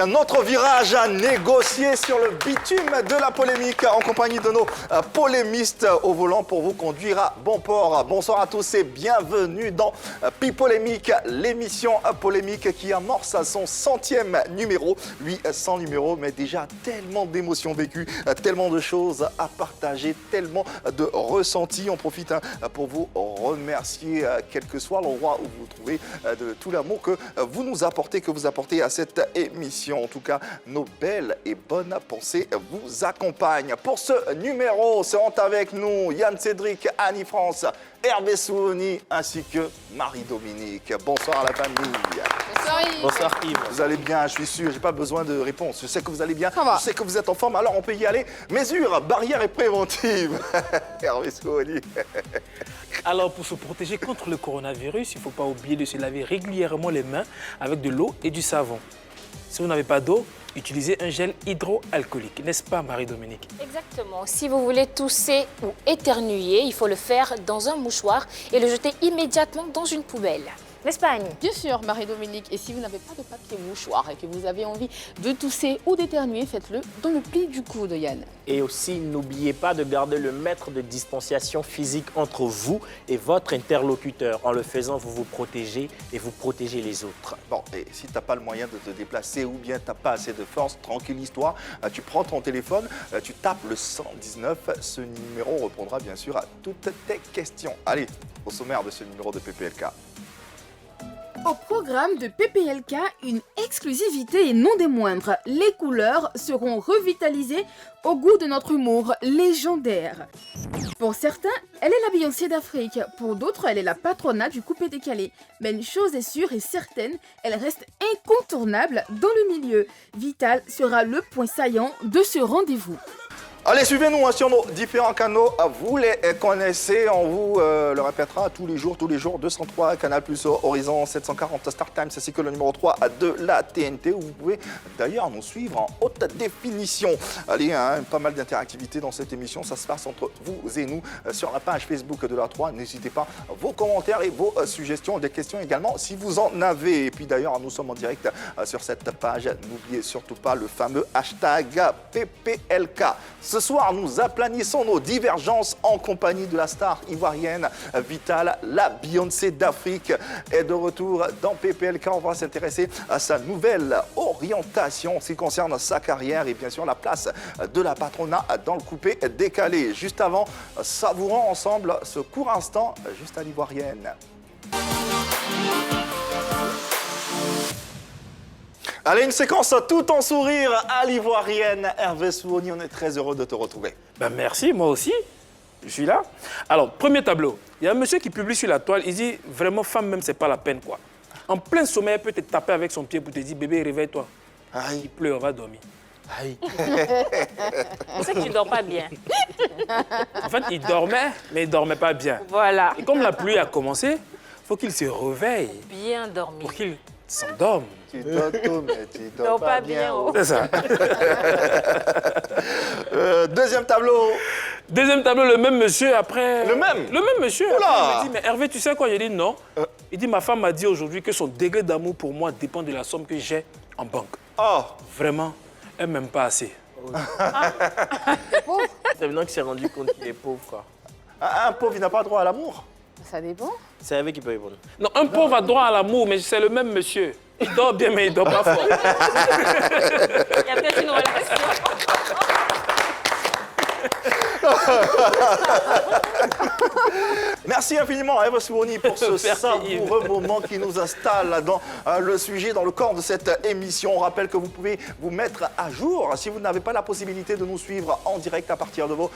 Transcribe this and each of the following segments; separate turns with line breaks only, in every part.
un autre virage à négocier sur le bitume de la polémique en compagnie de nos polémistes au volant pour vous conduire à bon port. Bonsoir à tous et bienvenue dans Pipolémique, l'émission polémique qui amorce son 100e numéro. Lui, sans numéro, mais déjà tellement d'émotions vécues, tellement de choses à partager, tellement de ressentis. On profite pour vous remercier, quel que soit l'endroit où vous vous trouvez, de tout l'amour que vous nous apportez, que vous apportez à cette émission. En tout cas, nos belles et bonnes pensées vous accompagnent. Pour ce numéro, seront avec nous Yann Cédric, Annie France, Hervé Souoni ainsi que Marie-Dominique. Bonsoir à la famille.
Bonsoir Yves.
Bonsoir Yves.
Vous allez bien, je suis sûr, j'ai pas besoin de réponse. Je sais que vous allez bien,
Ça va.
je sais que vous êtes en forme, alors on peut y aller. Mesures, barrières et préventives. Hervé Souoni.
Alors, pour se protéger contre le coronavirus, il ne faut pas oublier de se laver régulièrement les mains avec de l'eau et du savon. Si vous n'avez pas d'eau, utilisez un gel hydroalcoolique. N'est-ce pas, Marie-Dominique?
Exactement. Si vous voulez tousser ou éternuer, il faut le faire dans un mouchoir et le jeter immédiatement dans une poubelle. N'est-ce pas, Annie?
Bien sûr, Marie-Dominique. Et si vous n'avez pas de papier mouchoir et que vous avez envie de tousser ou d'éternuer, faites-le dans le pli du coude, Yann.
Et aussi, n'oubliez pas de garder le mètre de distanciation physique entre vous et votre interlocuteur. En le faisant, vous vous protégez et vous protégez les autres.
Bon, et si tu n'as pas le moyen de te déplacer ou bien tu n'as pas assez de force, tranquillise-toi, tu prends ton téléphone, tu tapes le 119. Ce numéro répondra bien sûr à toutes tes questions. Allez, au sommaire de ce numéro de PPLK.
Au programme de PPLK, une exclusivité et non des moindres. Les couleurs seront revitalisées au goût de notre humour légendaire. Pour certains, elle est la Beyoncé d'Afrique. Pour d'autres, elle est la patronat du coupé-décalé. Mais une chose est sûre et certaine, elle reste incontournable dans le milieu. Vital sera le point saillant de ce rendez-vous.
Allez, suivez-nous sur nos différents canaux. Vous les connaissez, on vous le répétera tous les jours, 203, Canal+, Horizon 740, Star Times, ainsi que le numéro 3 de la TNT, où vous pouvez d'ailleurs nous suivre en haute définition. Allez, pas mal d'interactivité dans cette émission, ça se passe entre vous et nous sur la page Facebook de la 3. N'hésitez pas, vos commentaires et vos suggestions, des questions également, si vous en avez. Et puis d'ailleurs, nous sommes en direct sur cette page. N'oubliez surtout pas le fameux hashtag PPLK. Ce soir, nous aplanissons nos divergences en compagnie de la star ivoirienne Vital, la Beyoncé d'Afrique, est de retour dans PPLK. On va s'intéresser à sa nouvelle orientation en ce qui concerne sa carrière et bien sûr la place de la patronat dans le coupé décalé. Juste avant, savourons ensemble ce court instant juste à l'ivoirienne. Allez, une séquence tout en sourire à l'ivoirienne. Hervé Souoni, on est très heureux de te retrouver.
Ben merci, moi aussi. Je suis là. Alors, premier tableau. Il y a un monsieur qui publie sur la toile, il dit vraiment, femme même, c'est pas la peine, quoi. En plein sommeil, elle peut te taper avec son pied pour te dire, bébé, réveille-toi.
Aïe.
Il pleut, on va dormir.
Aïe.
On sait que tu ne dors pas bien.
En fait, il dormait, mais il dormait pas bien.
Voilà.
Et comme la pluie a commencé, il faut qu'il se réveille
Bien dormi.
pour qu'il s'endorme.
Tu dors tôt, mais tu dors
Dors
pas
pas
bien.
bien, oh.
C'est ça.
Deuxième tableau.
Deuxième tableau, le même monsieur après...
Le même?
Le même monsieur.
Oula.
Après, il me dit, mais Hervé, tu sais quoi? J'ai dit non. Il dit, ma femme m'a dit aujourd'hui que son degré d'amour pour moi dépend de la somme que j'ai en banque.
Oh,
Vraiment, elle m'aime pas assez.
C'est maintenant qu'il s'est rendu compte qu'il est pauvre, quoi.
un pauvre, il n'a pas droit à l'amour.
Ça dépend.
C'est Hervé qui peut répondre.
Non, un pauvre a droit à l'amour, mais c'est le même monsieur. Il dort bien, mais il dort pas fort.
Il y a peut-être une relation.
Merci infiniment à Hervé Souoni pour ce
Merci,
savoureux moment qui nous installe dans le sujet, dans le corps de cette émission. On rappelle que vous pouvez vous mettre à jour si vous n'avez pas la possibilité de nous suivre en direct à partir de vos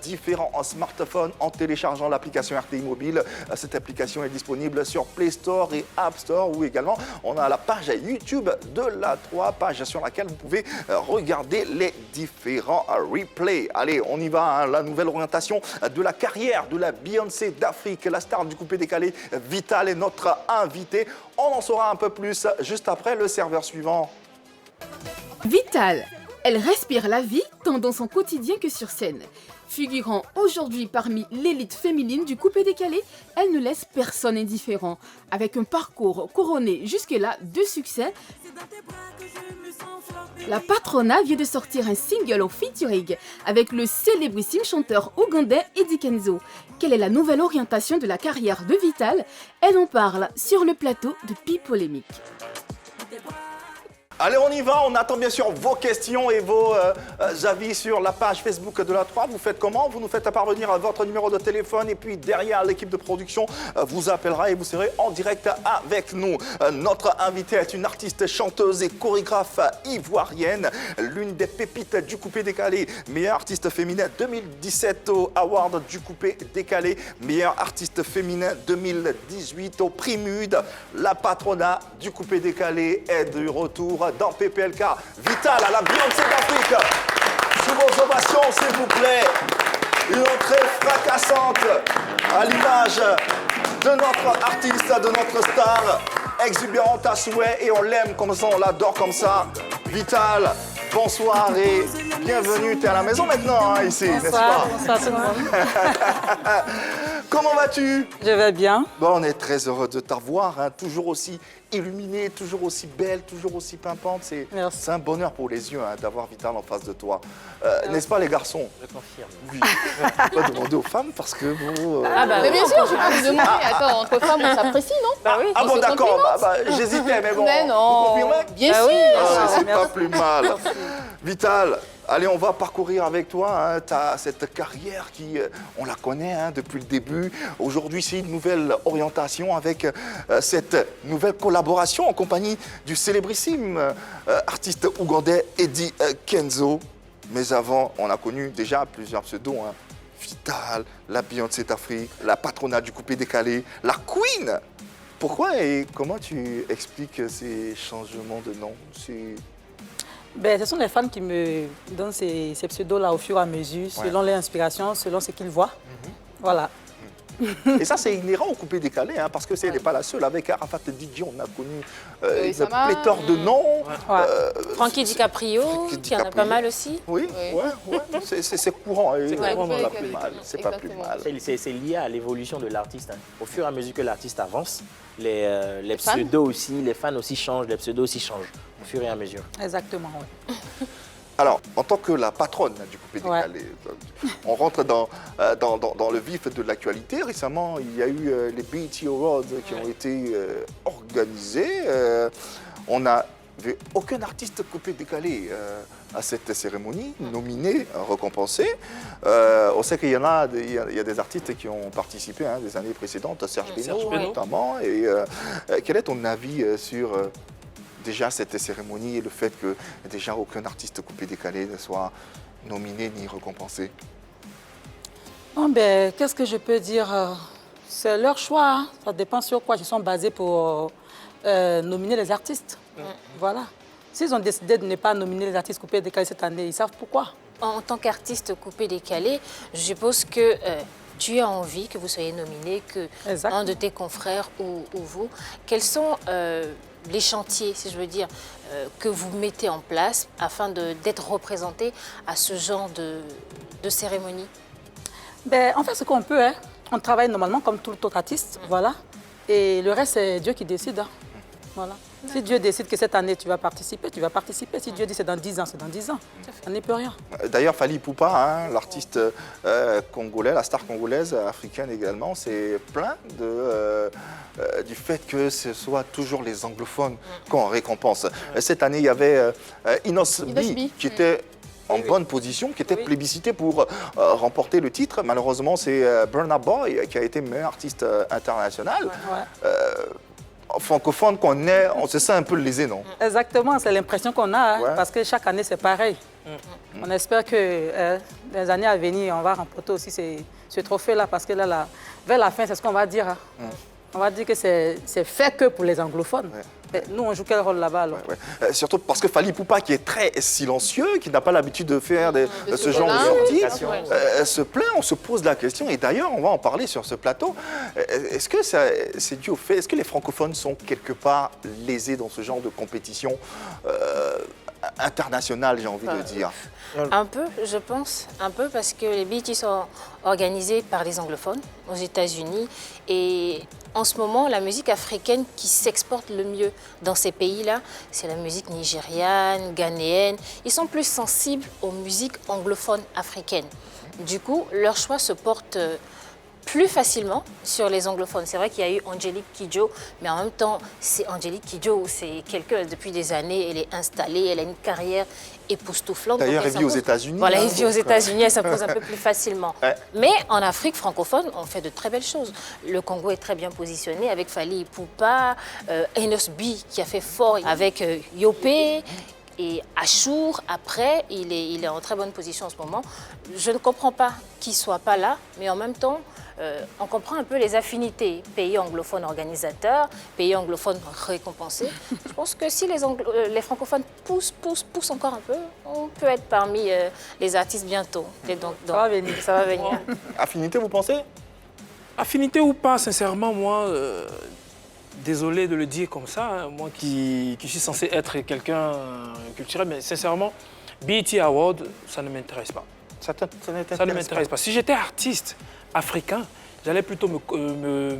différents smartphones en téléchargeant l'application RTI Mobile. Cette application est disponible sur Play Store et App Store, ou également on a la page YouTube de la 3, page sur laquelle vous pouvez regarder les différents replays. Allez, on y va, la nouvelle orientation de la carrière de la Beyoncé d'Afrique, la star du coupé décalé. Vital est notre invité. On en saura un peu plus juste après le serveur suivant.
Vital, Elle respire la vie tant dans son quotidien que sur scène. Figurant aujourd'hui parmi l'élite féminine du coupé-décalé, elle ne laisse personne indifférent. Avec un parcours couronné jusque-là de succès, la Patrona vient de sortir un single au featuring avec le célébrissime chanteur ougandais Eddie Kenzo. Quelle est la nouvelle orientation de la carrière de Vital? Elle en parle sur le plateau de Pi Polémique.
Allez, on y va. On attend bien sûr vos questions et vos avis sur la page Facebook de la 3. Vous faites comment? Vous nous faites parvenir votre numéro de téléphone et puis derrière, l'équipe de production vous appellera et vous serez en direct avec nous. Notre invitée est une artiste, chanteuse et chorégraphe ivoirienne, l'une des pépites du coupé-décalé, meilleure artiste féminin 2017 au Award du coupé-décalé, meilleure artiste féminin 2018 au Prix Mude. La Patrona du coupé-décalé est de retour dans PPLK. Vital à la Beyoncé d'Afrique. Sous vos ovations, s'il vous plaît. Une entrée fracassante à l'image de notre artiste, de notre star, exubérante à souhait et on l'aime comme ça, on l'adore comme ça. Vital, bonsoir et bienvenue. T'es à la maison maintenant, hein, ici, n'est-ce pas?
Bonsoir tout le monde.
Comment vas-tu?
Je vais bien.
Bon, on est très heureux de t'avoir, hein, toujours aussi illuminée, toujours aussi belle, toujours aussi pimpante. C'est un bonheur pour les yeux hein, d'avoir Vital en face de toi. N'est-ce pas les garçons?
Je confirme.
Oui. On va demander aux femmes parce que vous...
Mais bien sûr, je peux vous demander. Attends, entre femmes, on s'apprécie, non?
Bah oui.
Ah bon, d'accord, j'hésitais, mais bon.
Mais non.
Vous confirmez?
Bien sûr.
C'est pas plus mal. Vital, allez, on va parcourir avec toi hein, cette carrière qui, on la connaît hein, depuis le début. Aujourd'hui, c'est une nouvelle orientation avec cette nouvelle collaboration en compagnie du célébrissime artiste ougandais Eddie Kenzo. Mais avant, on a connu déjà plusieurs pseudos. Hein. Vital, la Beyoncé d'Afrique, la Patrona du coupé-décalé, la Queen. Pourquoi et comment tu expliques ces changements de nom?
Ben, ce sont les fans qui me donnent ces pseudos-là au fur et à mesure, selon les inspirations, selon ce qu'ils voient. Voilà.
Et ça, c'est inhérent au coupé-décalé, hein, parce que ce n'est pas la seule. Avec Arafat DJ, on a connu une pléthore de noms.
Frankie DiCaprio, qui en a pas mal aussi.
Oui, ouais. C'est courant. C'est pas plus mal. C'est pas plus mal.
C'est lié à l'évolution de l'artiste. Hein. Au fur et à mesure que l'artiste avance, les pseudos aussi, les fans aussi changent, les pseudos aussi changent, au fur et à mesure.
Exactement, oui.
Alors, en tant que la patronne du coupé-décalé, on rentre dans le vif de l'actualité. Récemment, il y a eu les BET Awards qui ont été organisés. On n'a vu aucun artiste coupé-décalé à cette cérémonie, nominé, récompensé. On sait qu'il y a des artistes qui ont participé hein, des années précédentes, Serge Beno notamment. Et quel est ton avis sur... déjà cette cérémonie et le fait que déjà aucun artiste coupé-décalé ne soit nominé ni récompensé?
Bon, ben, qu'est-ce que je peux dire? C'est leur choix. Hein. Ça dépend sur quoi ils sont basés pour nominer les artistes. Voilà. S'ils ont décidé de ne pas nominer les artistes coupés-décalés cette année, ils savent pourquoi.
En tant qu'artiste coupé-décalé, je suppose que tu as envie que vous soyez nominé, que un de tes confrères ou vous. Quels sont les chantiers, si je veux dire, que vous mettez en place afin d'être représenté à ce genre de cérémonie?
Ben, on fait ce qu'on peut. Hein. On travaille normalement comme tout autre artiste, voilà. Et le reste, c'est Dieu qui décide. Hein. Voilà. Si Dieu décide que cette année, tu vas participer, tu vas participer. Si Dieu dit c'est dans 10 ans, c'est dans 10 ans. On n'y peut rien. D'ailleurs,
Fally Ipupa, hein, l'artiste congolais, la star congolaise, africaine également, c'est plein du fait que ce soit toujours les anglophones qu'on récompense. Cette année, il y avait Inos B, qui était en bonne position, qui était plébiscité pour remporter le titre. Malheureusement, c'est Burna Boy qui a été meilleur artiste international. Francophone qu'on est, on se sent un peu lésé, non? Exactement, c'est l'impression qu'on a, hein, parce que chaque année, c'est pareil. On espère que les années à venir, on va remporter aussi ce trophée-là, parce que là, vers la fin, c'est ce qu'on va dire. Hein. On va dire que c'est fait que pour les anglophones. Mais nous, on joue quel rôle là-bas alors? Surtout parce que Fally Ipupa, qui est très silencieux, qui n'a pas l'habitude de faire ce genre de sorties, se plaint, on se pose la question. Et d'ailleurs, on va en parler sur ce plateau. Est-ce que c'est dû au fait, est-ce que les francophones sont quelque part lésés dans ce genre de compétition international, j'ai envie de dire.
Un peu, je pense. Un peu parce que les BET sont organisés par les anglophones aux États-Unis. Et en ce moment, la musique africaine qui s'exporte le mieux dans ces pays-là, c'est la musique nigériane, ghanéenne. Ils sont plus sensibles aux musiques anglophones africaines. Du coup, leur choix se porte plus facilement sur les anglophones. C'est vrai qu'il y a eu Angélique Kidjo, mais en même temps, c'est Angélique Kidjo, c'est quelqu'un depuis des années, elle est installée, elle a une carrière époustouflante.
D'ailleurs, elle vit aux États-Unis.
Voilà, elle vit aux États-Unis, elle s'impose un peu plus facilement.
Ouais.
Mais en Afrique francophone, on fait de très belles choses. Le Congo est très bien positionné avec Fally Ipupa, Enos B qui a fait fort avec Yopé. Et Achour, après, il est en très bonne position en ce moment. Je ne comprends pas qu'il ne soit pas là, mais en même temps, on comprend un peu les affinités. Pays anglophones organisateurs, pays anglophones récompensés. Je pense que si les francophones poussent encore un peu, on peut être parmi les artistes bientôt. Et donc,
Ça va venir.
Ça va venir.
Affinité, vous pensez?
Affinité ou pas, sincèrement, moi, désolé de le dire comme ça, hein, moi qui suis censé être quelqu'un culturel, mais sincèrement, BET Award, ça ne m'intéresse pas.
Ça
ne m'intéresse pas. Si j'étais artiste africain, j'allais plutôt me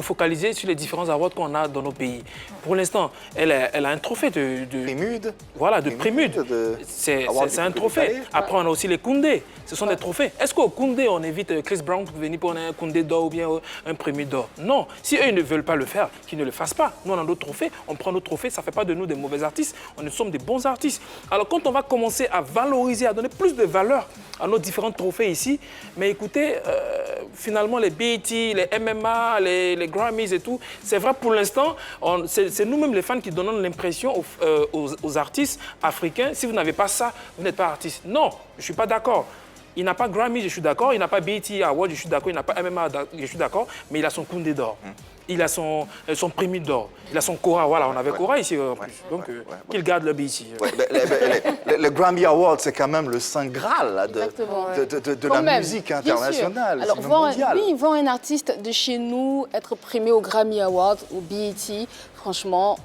focaliser sur les différents awards qu'on a dans nos pays. Pour l'instant, elle a un trophée de
Prémude.
Voilà, de Prémude. C'est un trophée. Après, on a aussi les Koundé. Ce sont des trophées. Est-ce qu'au Koundé, on évite Chris Brown pour venir pour un Koundé d'or ou bien un Prémude d'or? Non. Si eux, ils ne veulent pas le faire, qu'ils ne le fassent pas. Nous, on a d'autres trophées. On prend nos trophées. Ça ne fait pas de nous des mauvais artistes. Nous sommes des bons artistes. Alors, quand on va commencer à valoriser, à donner plus de valeur à nos différents trophées ici, mais écoutez, finalement, les BET, les MMA, les Grammys et tout, c'est vrai pour l'instant, c'est nous-mêmes les fans qui donnons l'impression aux artistes africains, si vous n'avez pas ça, vous n'êtes pas artiste. Non, je ne suis pas d'accord. Il n'a pas Grammy, je suis d'accord. Il n'a pas BET Award, je suis d'accord. Il n'a pas MMA, je suis d'accord. Mais il a son Koundé d'or. Il a son Prémude d'or. Il a son Cora. Voilà, on avait Cora ici en plus. Donc, qu'il garde le BET.
Le Grammy Award, c'est quand même le saint graal là,
Exactement.
de
Quand
la
même,
musique
bien
internationale.
sûr. Alors,
c'est
voir
mondial.
voir un artiste de chez nous être primé au Grammy Award, au BET, franchement,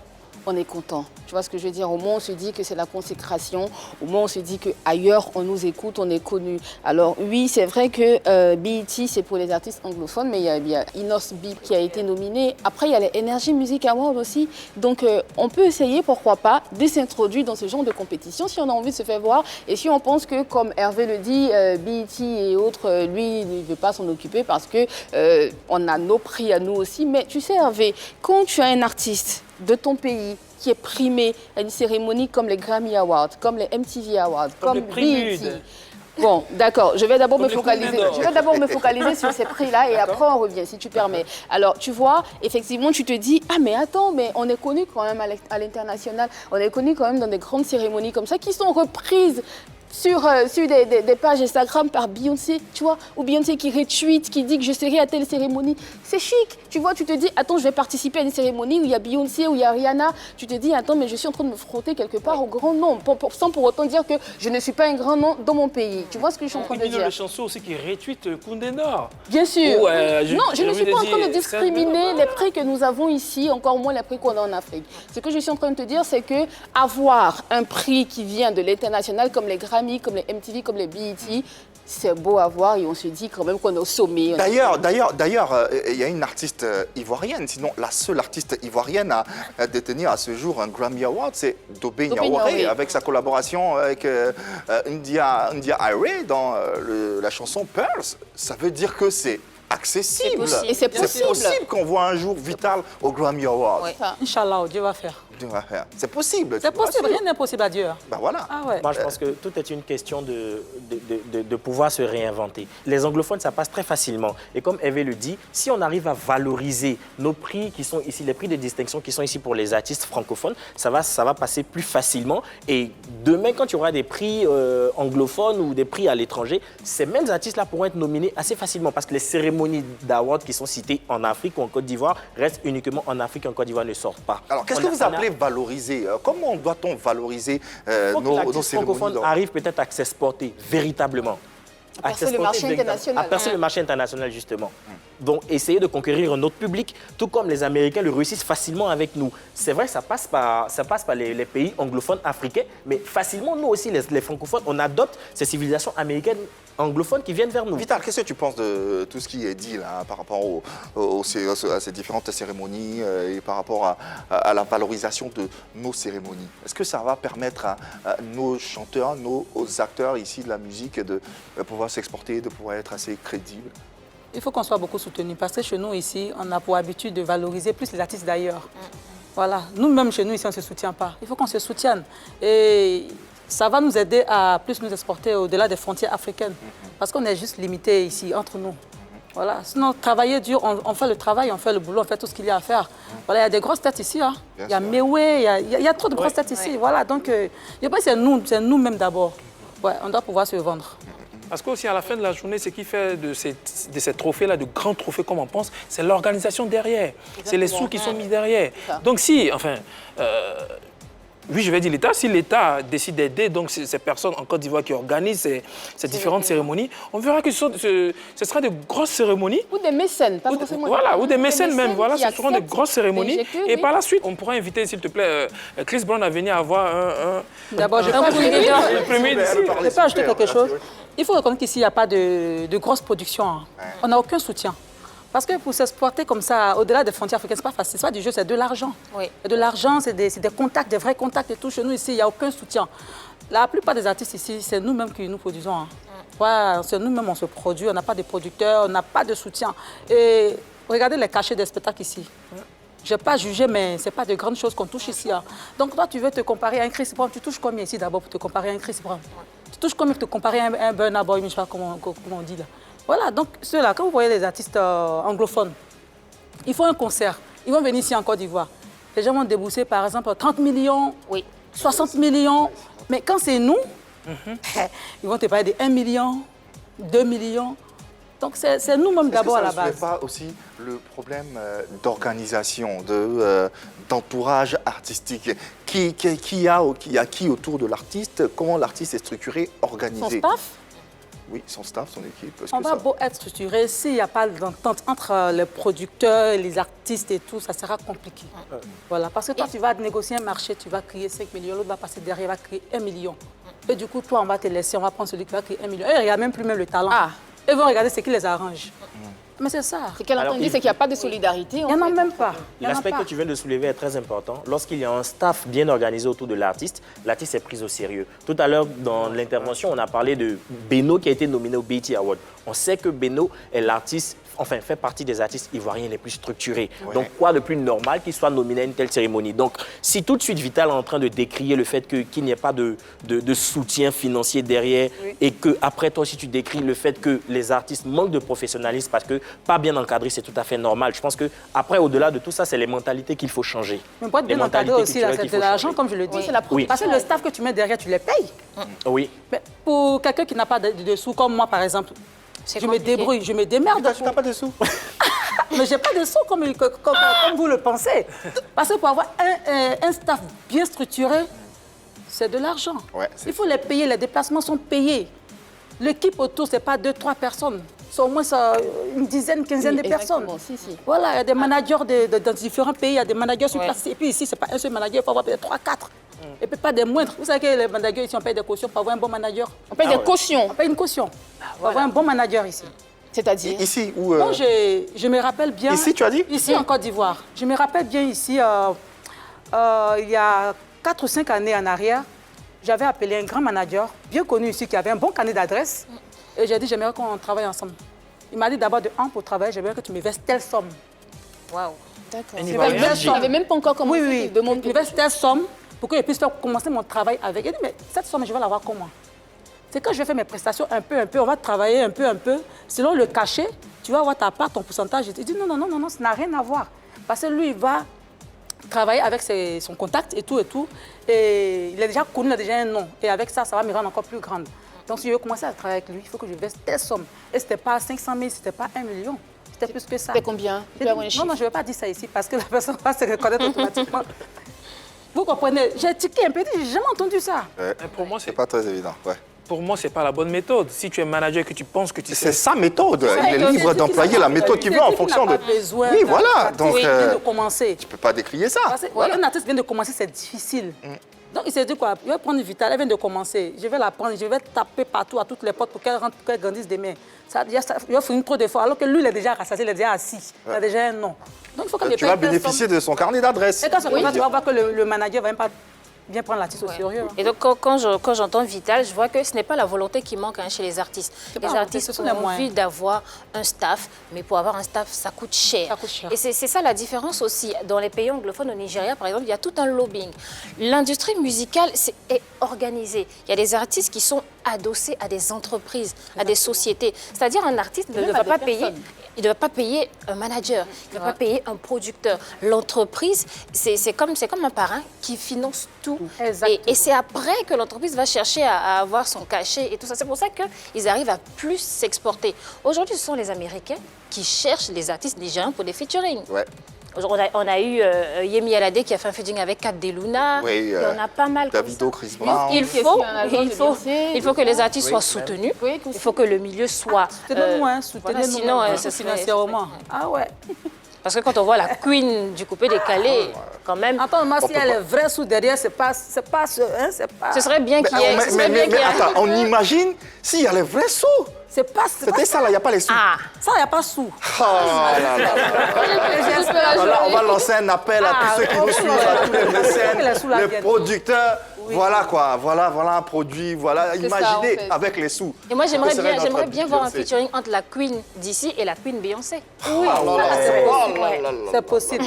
on est content. Tu vois ce que je veux dire? Au moins, on se dit que c'est la consécration. Au moins, on se dit qu'ailleurs, on nous écoute, on est connu. Alors oui, c'est vrai que BET, c'est pour les artistes anglophones, mais il y a Enos B qui a été nominé. Après, il y a les Energy Music Awards aussi. Donc, on peut essayer, pourquoi pas, de s'introduire dans ce genre de compétition si on a envie de se faire voir. Et si on pense que, comme Hervé le dit, BET et autres, lui, il ne veut pas s'en occuper parce que on a nos prix à nous aussi. Mais tu sais, Hervé, quand tu as un artiste de ton pays qui est primé à une cérémonie comme les Grammy Awards, comme les MTV Awards, comme BET. Bon, d'accord, je vais d'abord me focaliser sur ces prix-là et après on revient, si tu permets. Alors, tu vois, effectivement, tu te dis, ah mais attends, mais on est connu quand même à l'international, on est connu quand même dans des grandes cérémonies comme ça qui sont reprises sur des pages Instagram par Beyoncé, tu vois, ou Beyoncé qui retweet, qui dit que je serai à telle cérémonie. C'est chic, tu vois, tu te dis, attends, je vais participer à une cérémonie où il y a Beyoncé, où il y a Rihanna. Tu te dis, attends, mais je suis en train de me frotter quelque part au grand nom, sans pour autant dire que je ne suis pas un grand nom dans mon pays. Tu vois ce que je suis en train de dire?
Le chanson aussi qui retweet Koundé d'or.
Bien sûr.
Ou,
non, je ne suis pas en train de
dire,
discriminer les prix que nous avons ici, encore moins les prix qu'on a en Afrique. Ce que je suis en train de te dire, c'est que avoir un prix qui vient de l'international, comme les Grammy, comme les MTV, comme les BET, c'est beau à voir et on se dit quand même qu'on est au sommet.
D'ailleurs, il y a une artiste ivoirienne, sinon la seule artiste ivoirienne à détenir à ce jour un Grammy Award, c'est Dobé Niawara, avec sa collaboration avec India Arie dans la chanson Pearls. Ça veut dire que c'est accessible.
Et c'est possible
qu'on voit un jour Vital au Grammy Award.
Oui.
Inch'Allah, Dieu va faire.
C'est possible.
C'est possible, rien n'est impossible à Dieu.
Ben voilà.
Ah ouais.
Moi, je pense que tout est une question de pouvoir se réinventer. Les anglophones, ça passe très facilement. Et comme Hervé le dit, si on arrive à valoriser nos prix qui sont ici, les prix de distinction qui sont ici pour les artistes francophones, ça va passer plus facilement. Et demain, quand il y aura des prix anglophones ou des prix à l'étranger, ces mêmes artistes-là pourront être nominés assez facilement parce que les cérémonies d'awards qui sont citées en Afrique ou en Côte d'Ivoire restent uniquement en Afrique et en Côte d'Ivoire ne sortent pas.
Alors, qu'est-ce que vous appelez valoriser? Comment doit-on valoriser nos cérémonies?
francophones arrivent peut-être à s'exporter véritablement. à
percer le marché international.
À percer le marché international, justement. Donc, essayer de conquérir un autre public, tout comme les Américains le réussissent facilement avec nous. C'est vrai, ça passe par les pays anglophones africains, mais facilement, nous aussi, les francophones, on adopte ces civilisations américaines anglophones qui viennent vers nous.
Vital, qu'est-ce que tu penses de tout ce qui est dit là, par rapport à ces différentes cérémonies et par rapport à la valorisation de nos cérémonies? Est-ce que ça va permettre à nos chanteurs, aux acteurs ici de la musique de pouvoir s'exporter, de pouvoir être assez crédibles?
Il faut qu'on soit beaucoup soutenu parce que chez nous ici, on a pour habitude de valoriser plus les artistes d'ailleurs. Voilà, nous-mêmes chez nous ici, on ne se soutient pas. Il faut qu'on se soutienne. Et ça va nous aider à plus nous exporter au-delà des frontières africaines. Parce qu'on est juste limité ici, entre nous. Voilà. Sinon, travailler dur, on fait le travail, on fait le boulot, on fait tout ce qu'il y a à faire. Voilà, il y a des grosses têtes ici. Hein. Il y a Mewé, il y a trop de grosses têtes ici. Voilà, donc je pense que c'est nous-mêmes d'abord. Ouais, on doit pouvoir se vendre.
Parce qu'aussi, à la fin de la journée, ce qui fait de ces trophées-là, de grands trophées comme on pense, c'est l'organisation derrière. C'est les sous qui sont mis derrière. Donc si, enfin, oui, je vais dire l'État, si l'État décide d'aider donc ces personnes en Côte d'Ivoire qui organisent ces différentes cérémonies, on verra que ce sera de grosses cérémonies.
Ou des mécènes, pas forcément.
Voilà, ou des mécènes même. Voilà, ce seront de grosses cérémonies. Et par la suite, on pourra inviter, s'il te plaît, Chris Brown à venir avoir un...
D'abord, je peux ajouter quelque chose. Il faut reconnaître qu'ici, il n'y a pas de grosse production. Hein. On n'a aucun soutien. Parce que pour s'exporter comme ça, au-delà des frontières africaines, ce n'est pas facile. Ce n'est pas du jeu, c'est de l'argent.
Oui.
De l'argent, c'est des contacts, des vrais contacts et tout. Chez nous, ici, il n'y a aucun soutien. La plupart des artistes ici, c'est nous-mêmes qui nous produisons. Hein. Ouais, c'est nous-mêmes, on se produit. On n'a pas de producteurs, on n'a pas de soutien. Et regardez les cachets des spectacles ici. Je n'ai pas jugé, mais ce n'est pas de grandes choses qu'on touche ici. Hein. Donc toi, tu veux te comparer à un Chris Brown. Tu touches combien ici d'abord pour te comparer à un Chris Brown? Tu touches combien pour te comparer à un Burna Boy, je ne sais pas comment on dit là. Voilà, donc ceux-là, quand vous voyez les artistes anglophones, ils font un concert, ils vont venir ici en Côte d'Ivoire. Les gens vont débourser par exemple 30 millions, 60 millions. Mais quand c'est nous, ils vont te parler de 1 million, 2 millions. Donc c'est nous-mêmes d'abord à la base.
Est-ce que ça ne soulève pas aussi le problème d'organisation, d'entourage artistique? Qui a qui autour de l'artiste? Comment l'artiste est structuré, organisé?
Son staff?
Oui, son staff, son équipe.
On va beau être structuré, s'il n'y a pas d'entente entre les producteurs et les artistes et tout, ça sera compliqué. Voilà, parce que toi, tu vas négocier un marché, tu vas créer 5 millions, l'autre va passer derrière, va créer 1 million. Et du coup, toi, on va te laisser, on va prendre celui qui va créer 1 million. Et il n'y a même plus le talent. Ils vont regarder ce qui les arrange. Mais c'est ça.
Ce qu'elle entend dire, c'est qu'il n'y a pas de solidarité.
Il n'y en a même pas.
L'aspect que tu viens de soulever est très important. Lorsqu'il y a un staff bien organisé autour de l'artiste est pris au sérieux. Tout à l'heure, dans l'intervention, on a parlé de Beno qui a été nominé au BET Award. On sait que Beno est l'artiste, enfin, fait partie des artistes ivoiriens les plus structurés. Ouais. Donc, quoi de plus normal qu'il soit nominé à une telle cérémonie? Donc, si tout de suite Vital est en train de décrier le fait qu'il n'y ait pas de soutien financier derrière et qu'après toi aussi tu décris le fait que les artistes manquent de professionnalisme parce que pas bien encadré, c'est tout à fait normal. Je pense qu'après, au-delà de tout ça, c'est les mentalités qu'il faut changer.
Mais pour être bien encadré aussi, c'est de l'argent, comme je le dis.
Oui.
Parce que le staff que tu mets derrière, tu les payes.
Oui.
Mais pour quelqu'un qui n'a pas de sous, comme moi par exemple, je me débrouille, je me démerde.
Tu n'as pas de sous?
Mais je n'ai pas de sous comme vous le pensez. Parce que pour avoir un staff bien structuré, c'est de l'argent. Ouais, il faut les payer, les déplacements sont payés. L'équipe autour, ce n'est pas 2-3 personnes. C'est au moins une dizaine, quinzaine de personnes.
Si.
Voilà, il y a des managers dans différents pays, il y a des managers sur place. Et puis ici, ce n'est pas un seul manager, il faut avoir peut-être 3-4. Et puis pas des moindres. Vous savez que les managers ici, on paye des cautions pour avoir un bon manager.
On paye des cautions.
On paye une caution pour avoir un bon manager ici.
C'est-à-dire
ici où
Bon, je me rappelle bien.
Ici, tu as dit?
Ici, en Côte d'Ivoire. Je me rappelle bien ici, il y a 4 ou 5 années en arrière, j'avais appelé un grand manager, bien connu ici, qui avait un bon carnet d'adresse. Et j'ai dit, j'aimerais qu'on travaille ensemble. Il m'a dit d'abord pour travailler, j'aimerais que tu me verses telle somme.
Waouh. D'accord.
Je
n'avais même pas encore commencé.
Oui. Tu me verses telle somme pour que je puisse commencer mon travail avec. Il dit, mais cette somme, je vais l'avoir comment? C'est quand je vais faire mes prestations un peu, on va travailler un peu. Selon le cachet, tu vas avoir ta part, ton pourcentage. Il dit, non, ça n'a rien à voir. Parce que lui, il va travailler avec son contact et tout. Et il est déjà connu, il a déjà un nom. Et avec ça, ça va me rendre encore plus grande. Donc, si je veux commencer à travailler avec lui, il faut que je verse telle somme. Et ce n'était pas 500 000, ce n'était pas 1 million. C'était plus que ça.
C'était combien?
Non, je ne vais pas dire ça ici parce que la personne va se reconnaître automatiquement. Vous comprenez? J'ai tiqué un peu, j'ai jamais entendu ça.
Pour moi, c'est pas très évident. Ouais.
Pour moi, ce n'est pas la bonne méthode. Si tu es manager et que tu penses que tu sais...
C'est sa méthode. Il est libre d'employer la méthode qu'il veut en fonction de... Oui, voilà. Donc,
tu ne peux
pas décrier ça.
Voilà. Un artiste vient de commencer, c'est difficile. Donc, il s'est dit quoi? Je vais prendre Vital, elle vient de commencer. Je vais la prendre, je vais taper partout, à toutes les portes pour qu'elle rentre, pour qu'elle grandisse demain. Il va fournir trop d'efforts. Alors que lui, il est déjà rassasié, il est déjà assis. Il a déjà un nom. Donc, il faut que
tu vas bénéficier de son carnet d'adresses.
Et quand ça commence, tu vas voir que le manager va même pas bien prendre l'artiste au sérieux.
Et donc, quand j'entends Vital, je vois que ce n'est pas la volonté qui manque chez les artistes. Les artistes ont envie d'avoir un staff, mais pour avoir un staff, ça coûte cher.
Ça coûte cher.
Et c'est ça la différence aussi. Dans les pays anglophones, au Nigeria, par exemple, il y a tout un lobbying. L'industrie musicale est organisée. Il y a des artistes qui sont adossés à des entreprises, à des sociétés. C'est-à-dire un artiste ne va pas payer... Il ne va pas payer un manager, il ne va pas payer un producteur. L'entreprise, c'est comme un parrain qui finance tout. Et c'est après que l'entreprise va chercher à avoir son cachet et tout ça. C'est pour ça qu'ils arrivent à plus s'exporter. Aujourd'hui, ce sont les Américains qui cherchent les artistes nigériens pour des featuring.
Ouais.
On a eu Yemi Alade qui a fait un featuring avec Kat Deluna.
Oui,
et on a pas mal
Davido,
comme ça.
Chris Brown.
Il faut que les artistes soient soutenus. Il faut que le milieu soit...
Soutenez-nous, sinon, financièrement. Ah ouais.
Parce que quand on voit la queen du coupé décalé, quand même...
Attends, moi, si elle est vraie sous derrière, c'est pas... Ce
serait bien qu'il y ait...
Mais attends, on imagine s'il y a les vrais sous. C'était ça, là, il n'y a pas les sous.
Ah.
Ça, il n'y a pas sous.
Oh là là. On va lancer un appel à tous ceux qui nous suivent, à tous les mécènes, les producteurs. Oui. Voilà quoi, voilà un produit, voilà, imaginez ça, en fait. Avec les sous.
Et moi, j'aimerais bien voir un featuring entre la Queen d'ici et la Queen Beyoncé.
Oui, c'est possible.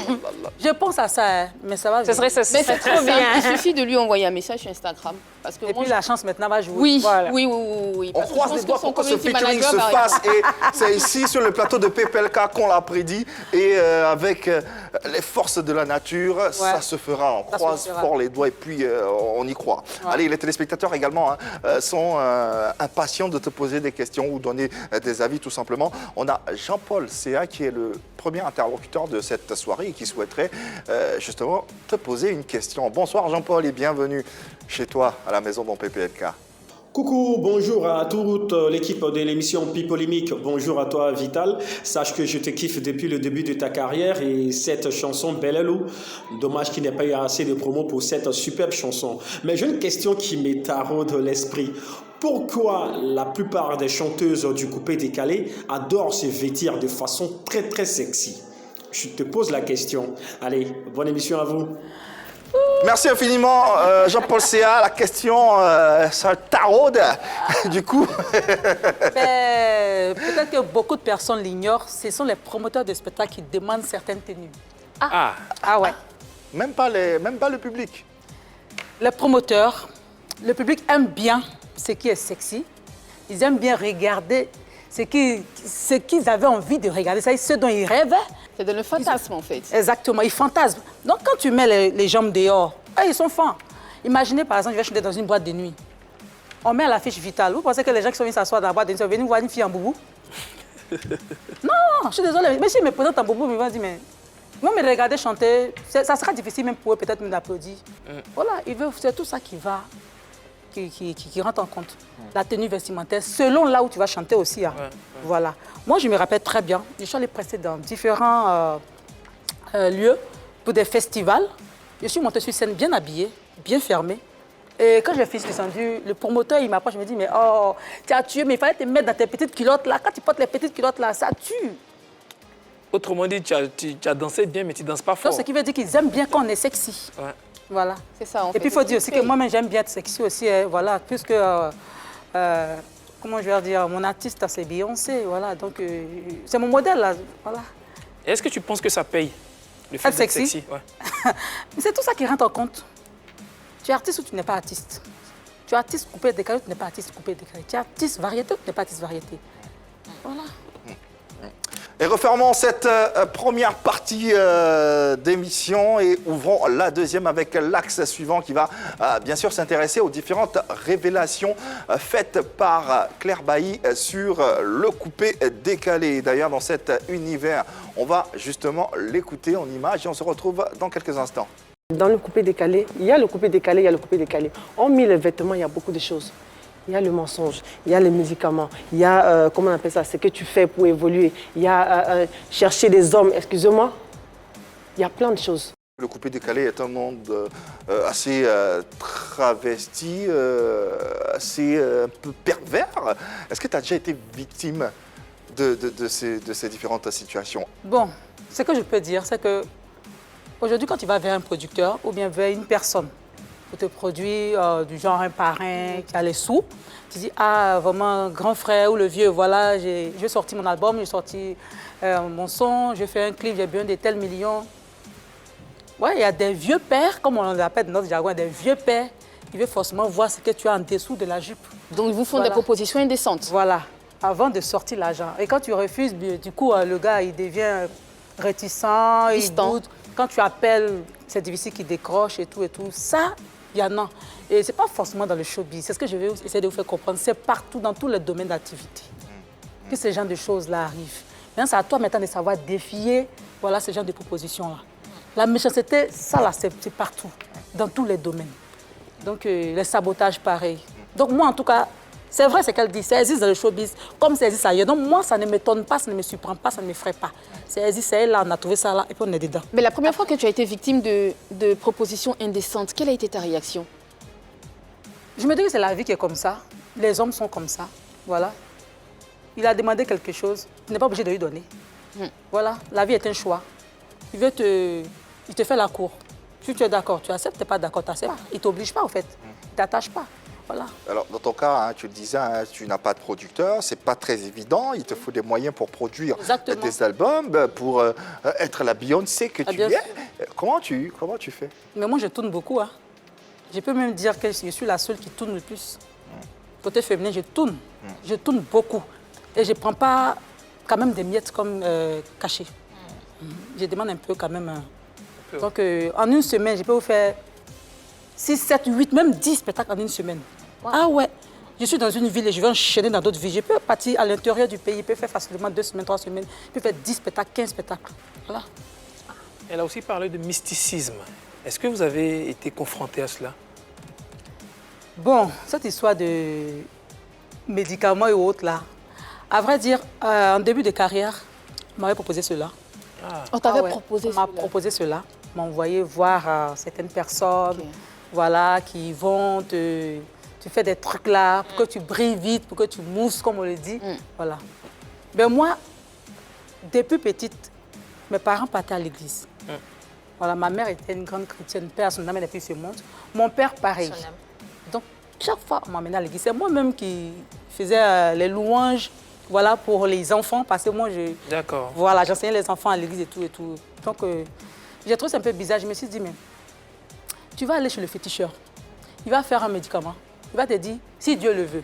Je pense à ça, mais ça va.
Ce serait trop bien.
Il suffit de lui envoyer un message sur Instagram.
Parce que puis la chance maintenant va jouer.
Oui,
voilà.
oui.
On croise les doigts pour que ce featuring se fasse. Et c'est ici, sur le plateau de PPLK, qu'on l'a prédit. Et avec les forces de la nature, ça se fera. On croise fort les doigts et puis on y croit. Ouais. Allez, les téléspectateurs également sont impatients de te poser des questions ou donner des avis tout simplement. On a Jean-Paul Céa qui est le premier interlocuteur de cette soirée et qui souhaiterait justement te poser une question. Bonsoir Jean-Paul et bienvenue chez toi à la maison dans PPLK.
Coucou, bonjour à toute l'équipe de l'émission Pipolimique. Bonjour à toi Vital. Sache que je te kiffe depuis le début de ta carrière et cette chanson Bellelou. Dommage qu'il n'y ait pas eu assez de promos pour cette superbe chanson. Mais j'ai une question qui me taraude l'esprit. Pourquoi la plupart des chanteuses du coupé décalé adorent se vêtir de façon très très sexy? Je te pose la question. Allez, bonne émission à vous.
Merci infiniment, Jean-Paul Céa. La question, ça taraude, du coup.
Peut-être que beaucoup de personnes l'ignorent. Ce sont les promoteurs de spectacles qui demandent certaines tenues. Ah ouais.
Même pas le public.
Les promoteurs, le public aime bien ce qui est sexy. Ils aiment bien regarder ce qu'ils avaient envie de regarder, ce dont ils rêvaient.
C'est de le fantasme, en fait.
Exactement, ils fantasment. Donc, quand tu mets les jambes dehors, ils sont fans. Imaginez, par exemple, je vais chanter dans une boîte de nuit. On met l'affiche Vitale. Vous pensez que les gens qui sont venus s'asseoir dans la boîte de nuit sont venus voir une fille en boubou? Non, je suis désolée. Mais si ils me présentent en boubou, ils vont dire, mais... Ils vont me regarder chanter. Ça sera difficile même pour eux, peut-être, même d'applaudir. Voilà, c'est tout ça qui va... Qui rentre en compte. La tenue vestimentaire, selon là où tu vas chanter aussi. Hein. Voilà. Moi, je me rappelle très bien. Je suis allée prester dans différents lieux pour des festivals. Je suis montée sur scène bien habillée, bien fermée. Et quand je suis descendue, le promoteur, il m'approche, je me dit, mais oh, tu as tué, mais il fallait te mettre dans tes petites culottes là. Quand tu portes les petites culottes là, ça tue.
Autrement dit, tu as dansé bien, mais tu ne danses pas fort.
Donc, ce qui veut dire qu'ils aiment bien quand on est sexy. Ouais. Voilà.
C'est ça, en fait.
Et puis, il faut dire aussi que moi-même, j'aime bien être sexy aussi, voilà, puisque, comment je vais dire, mon artiste, c'est Beyoncé, voilà, donc c'est mon modèle, là, voilà.
Est-ce que tu penses que ça paye, le fait d'être sexy? Ouais.
C'est tout ça qui rentre en compte. Tu es artiste ou tu n'es pas artiste? Tu es artiste coupé décalé ou tu n'es pas artiste coupé décalé? Tu es artiste variété ou tu n'es pas artiste variété? Voilà.
Et refermons cette première partie d'émission et ouvrons la deuxième avec l'axe suivant qui va bien sûr s'intéresser aux différentes révélations faites par Claire Bailly sur le coupé décalé. D'ailleurs, dans cet univers, on va justement l'écouter en images et on se retrouve dans quelques instants.
Dans le coupé décalé, il y a le coupé décalé, il y a le coupé décalé. Hormis les vêtements, il y a beaucoup de choses. il y a le mensonge, il y a les médicaments, il y a, comment on appelle ça, ce que tu fais pour évoluer, il y a chercher des hommes, excusez-moi, il y a plein de choses.
Le coupé-décalé est un monde assez travesti, assez un peu pervers. Est-ce que tu as déjà été victime de ces différentes situations?
Bon, ce que je peux dire, c'est que aujourd'hui, quand tu vas vers un producteur ou bien vers une personne pour te produire du genre un parrain qui a les sous, tu dis, ah, vraiment, grand frère ou le vieux, voilà, j'ai sorti mon album, j'ai sorti mon son, j'ai fait un clip, j'ai besoin de tels millions. Ouais, il y a des vieux pères, comme on l'appelle dans notre jargon, des vieux pères qui veulent forcément voir ce que tu as en dessous de la jupe.
Donc, ils vous font des propositions indécentes.
Voilà, avant de sortir l'argent. Et quand tu refuses, du coup, le gars, il devient réticent,
distant.
Il doute. Quand tu appelles, c'est difficile qu'il décroche et tout et tout. Ça, il y en a. Et ce n'est pas forcément dans le showbiz. C'est ce que je vais essayer de vous faire comprendre. C'est partout, dans tous les domaines d'activité, que ce genre de choses-là arrivent. Maintenant, c'est à toi maintenant de savoir défier voilà, ce genre de propositions-là. La méchanceté, ça là, c'est partout, dans tous les domaines. Donc, les sabotages, pareil. Donc, moi, en tout cas, c'est vrai ce qu'elle dit, ça existe dans le showbiz, comme ça existe ailleurs. Donc, moi, ça ne m'étonne pas, ça ne me surprend pas, ça ne m'effraie pas. Ça existe, c'est là, on a trouvé ça là, et puis on est dedans.
Mais la première fois que tu as été victime de propositions indécentes, quelle a été ta réaction?
Je me dis que c'est la vie qui est comme ça. Les hommes sont comme ça, voilà. Il a demandé quelque chose, tu n'es pas obligé de lui donner. Voilà, la vie est un choix. Il te fait la cour. Si tu es d'accord, tu acceptes, tu n'es pas d'accord, tu acceptes. Il ne t'oblige pas, en fait. Il ne t'attache pas. Voilà.
Alors, dans ton cas, hein, tu le disais, hein, tu n'as pas de producteur, c'est pas très évident. Il te faut des moyens pour produire des albums, pour être la Beyoncé que tu es. Comment tu fais?
Mais moi, je tourne beaucoup. Hein. Je peux même dire que je suis la seule qui tourne le plus. Côté féminin, je tourne. Je tourne beaucoup. Et je ne prends pas quand même des miettes comme cachées. Je demande un peu quand même. Donc, en une semaine, je peux vous faire 6, 7, 8, même 10 spectacles en une semaine. Wow. Ah ouais. Je suis dans une ville et je vais enchaîner dans d'autres villes. Je peux partir à l'intérieur du pays, je peux faire facilement 2 semaines, 3 semaines. Je peux faire 10 spectacles, 15 spectacles. Voilà.
Elle a aussi parlé de mysticisme. Est-ce que vous avez été confronté à cela?
Bon, cette histoire de médicaments et autres là, à vrai dire, en début de carrière, on m'avait proposé cela.
Ah. On t'avait proposé cela?
On m'a proposé cela. On m'a envoyé voir certaines personnes voilà, qui vont te faire des trucs là pour que tu brilles vite, pour que tu mousses, comme on le dit. Voilà. Ben moi, depuis petite, mes parents partaient à l'église. Voilà, ma mère était une grande chrétienne, père, son âme est depuis ce monde. Mon père, pareil. Donc, chaque fois, on m'amenait à l'église. C'est moi-même qui faisais les louanges. Voilà, pour les enfants, parce que moi, voilà, j'enseignais les enfants à l'église et tout et tout. Donc, j'ai trouvé ça un peu bizarre. Je me suis dit, mais tu vas aller chez le féticheur. Il va faire un médicament. Il va te dire, si Dieu le veut.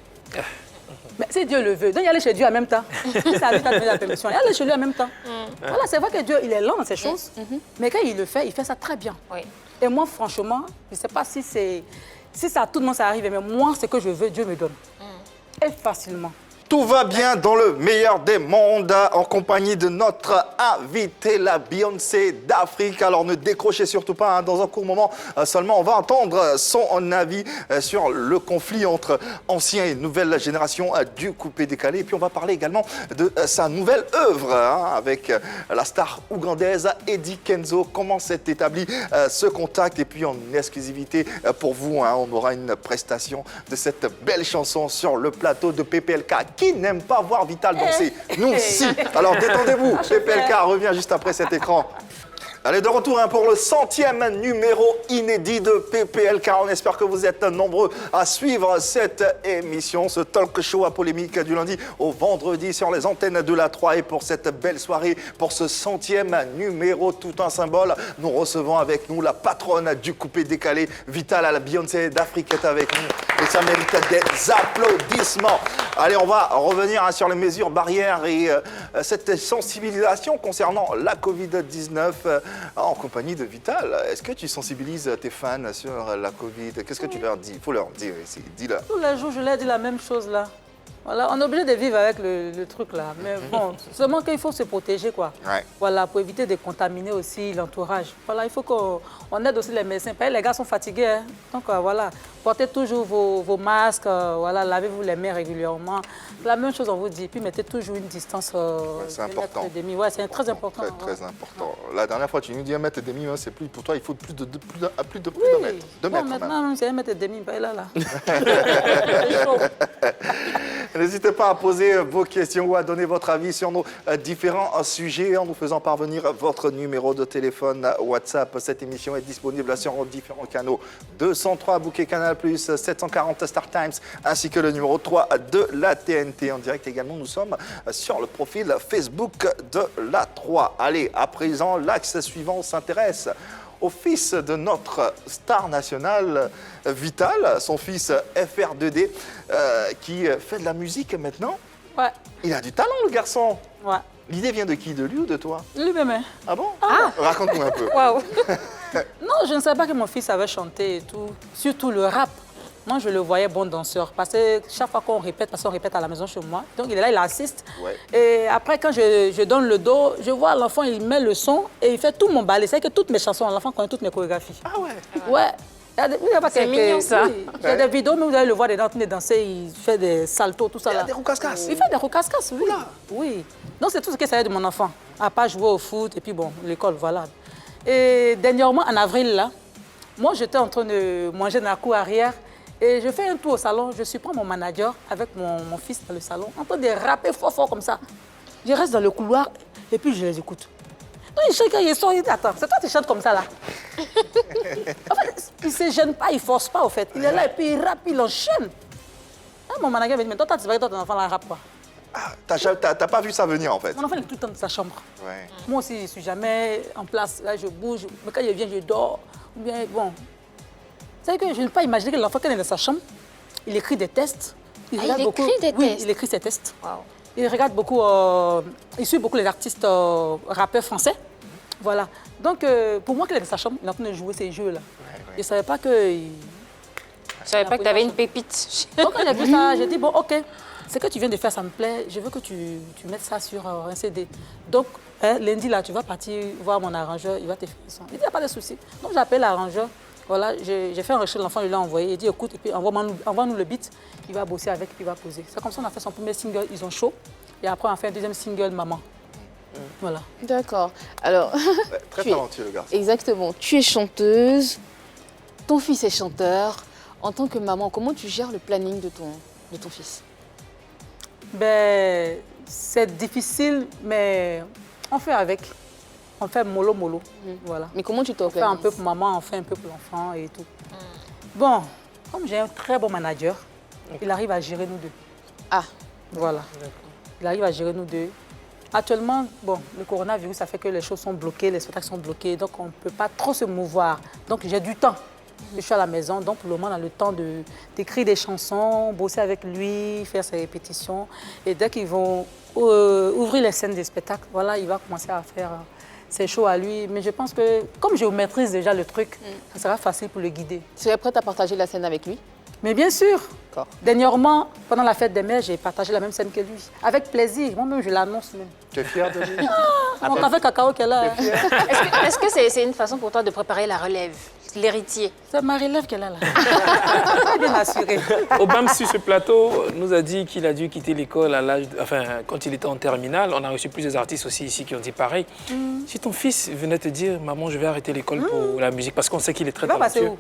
Mais si Dieu le veut, donc il y aller chez Dieu en même temps. Si ça lui t'a donné la permission, il y aller chez lui en même temps. Voilà, c'est vrai que Dieu, il est lent dans ces choses. Mais quand il le fait, il fait ça très bien. Oui. Et moi, franchement, je ne sais pas si ça, tout le monde, ça arrive, mais moi, ce que je veux, Dieu me donne. Et facilement.
Tout va bien dans le meilleur des mondes en compagnie de notre invitée, la Beyoncé d'Afrique. Alors ne décrochez surtout pas, hein, dans un court moment seulement, on va entendre son avis sur le conflit entre anciens et nouvelle génération du coupé-décalé. Et puis on va parler également de sa nouvelle œuvre hein, avec la star ougandaise Eddie Kenzo. Comment s'est établi ce contact? Et puis en exclusivité pour vous, hein, on aura une prestation de cette belle chanson sur le plateau de PPLK. Qui n'aime pas voir Vital danser? Nous, si. Alors, détendez-vous. PPLK revient juste après cet écran. Allez, de retour hein, pour le 100e numéro inédit de PPLK. On espère que vous êtes nombreux à suivre cette émission, ce talk show à polémique du lundi au vendredi sur les antennes de la 3. Et pour cette belle soirée, pour ce 100e numéro, tout un symbole, nous recevons avec nous la patronne du coupé-décalé, Vital, à la Beyoncé d'Afrique est avec nous. Et ça mérite des applaudissements. Allez, on va revenir hein, sur les mesures barrières et cette sensibilisation concernant la Covid-19. En compagnie de Vital, est-ce que tu sensibilises tes fans sur la Covid? Qu'est-ce que tu leur dis? Il faut leur dire ici, dis-leur.
Tous les jours, je leur dis la même chose là. Voilà, on est obligé de vivre avec le truc là. Mais bon, seulement qu'il faut se protéger, quoi.
Ouais.
Voilà, pour éviter de contaminer aussi l'entourage. Voilà, il faut qu'on aide aussi les médecins. Les gars sont fatigués, hein. Donc voilà, portez toujours vos masques, voilà, lavez-vous les mains régulièrement. La même chose, on vous dit. Puis mettez toujours une distance.
C'est important.
Ouais, c'est très important.
Très important. La dernière fois, tu nous dis 1,5 m, c'est plus. Pour toi, il faut plus de 2 mètres. 2 mètres.
Maintenant, c'est 1,5 m, pas là.
N'hésitez pas à poser vos questions ou à donner votre avis sur nos différents sujets en nous faisant parvenir votre numéro de téléphone WhatsApp. Cette émission est disponible sur différents canaux. 203 Bouquet Canal+, 740 Star Times, ainsi que le numéro 3 de la TNT. En direct également, nous sommes sur le profil Facebook de la 3. Allez, à présent, l'axe suivant s'intéresse au fils de notre star nationale, Vital, son fils FR2D, qui fait de la musique maintenant.
Ouais.
Il a du talent, le garçon.
Ouais.
L'idée vient de qui? De lui ou de toi?
Lui-même.
Ah bon? Ah. Raconte-nous un peu.
Waouh. Non, je ne savais pas que mon fils savait chanter et tout. Surtout le rap. Moi, je le voyais bon danseur. Parce que chaque fois qu'on répète, parce qu'on répète à la maison chez moi, donc il est là, il assiste. Ouais. Et après, quand je donne le dos, je vois l'enfant, il met le son et il fait tout mon ballet. C'est que toutes mes chansons, l'enfant connaît toutes mes chorégraphies.
Ah ouais?
Ouais.
C'est mignon, ça.
Il y a des vidéos, mais vous allez le voir dedans, il danser, il fait des saltos, tout ça.
Il y a des roucascas.
Il fait des roucascas, oui. Oui. Donc, c'est tout ce que ça aide de mon enfant. À part jouer au foot et puis bon, l'école, voilà. Et dernièrement, en avril, là, moi, j'étais en train de manger dans la cour arrière. Et je fais un tour au salon, je surprends mon manager avec mon fils dans le salon, en train de rapper fort comme ça. Je reste dans le couloir et puis je les écoute. Donc chacun il sort, il dit attends, c'est toi qui chantes comme ça là. En fait, il ne se gêne pas, il ne force pas au fait. Il est là et puis il rappe, il enchaîne. Ah, mon manager me dit, mais toi tu vas que ton enfant là rappe quoi.
Ah, t'as pas vu ça venir en fait?
Mon enfant il est tout le temps dans sa chambre.
Ouais.
Moi aussi je ne suis jamais en place, là je bouge, mais quand je viens je dors. Ou bien bon. C'est que je ne peux pas imaginer que l'enfant, quand il est dans sa chambre, il écrit des tests.
Il écrit des tests?
Oui, il écrit ses tests.
Wow.
Il regarde beaucoup, il suit beaucoup les artistes rappeurs français. Voilà. Donc, pour moi, qu'il est dans sa chambre, il est en train de jouer ces jeux-là. Ouais. Je ne savais pas que...
Je ne savais pas que tu avais une pépite.
Donc, quand j'ai vu ça, j'ai dit, bon, OK, ce que tu viens de faire, ça me plaît. Je veux que tu mettes ça sur un CD. Donc, lundi, là, tu vas partir voir mon arrangeur, il va te faire le son. Il dit, il n'y a pas de souci. Donc, j'appelle l'arrangeur. Voilà, j'ai fait enregistrer l'enfant, je l'ai envoyé. Il dit, écoute, et puis envoie-nous le beat. Il va bosser avec, puis il va poser. C'est comme ça qu'on a fait son premier single, Ils ont chaud. Et après, on a fait un deuxième single, Maman. Voilà.
D'accord. Alors,
très talentueux, le garçon.
Exactement. Tu es chanteuse, ton fils est chanteur. En tant que maman, comment tu gères le planning de ton fils?
Ben, c'est difficile, mais on fait avec. On fait mollo. Voilà.
Mais comment tu t'organises?
On fait un peu pour maman, on fait un peu pour l'enfant et tout. Bon, comme j'ai un très bon manager, il arrive à gérer nous deux.
Ah.
Voilà. Il arrive à gérer nous deux. Actuellement, bon, le coronavirus, ça fait que les choses sont bloquées, les spectacles sont bloqués, donc on ne peut pas trop se mouvoir. Donc j'ai du temps. Je suis à la maison, donc pour le moment, on a le temps d'écrire des chansons, bosser avec lui, faire ses répétitions. Et dès qu'ils vont ouvrir les scènes des spectacles, voilà, il va commencer à faire ses shows à lui. Mais je pense que, comme je maîtrise déjà le truc, ça sera facile pour le guider.
Tu serais prête à partager la scène avec lui?
Mais bien sûr. Dernièrement, pendant la fête des mères, j'ai partagé la même scène que lui. Avec plaisir. Moi-même, je l'annonce même.
Tu es fière de lui?
Mon café cacao qu'elle a.
Est-ce que c'est une façon pour toi de préparer la relève, l'héritier?
C'est ma relève qu'elle a là. Bien assurée.
Obama, sur ce plateau, nous a dit qu'il a dû quitter l'école à l'âge... Enfin, quand il était en terminale. On a reçu plusieurs artistes aussi ici qui ont dit pareil. Si ton fils venait te dire, maman, je vais arrêter l'école pour la musique, parce qu'on sait qu'il est très talentueux.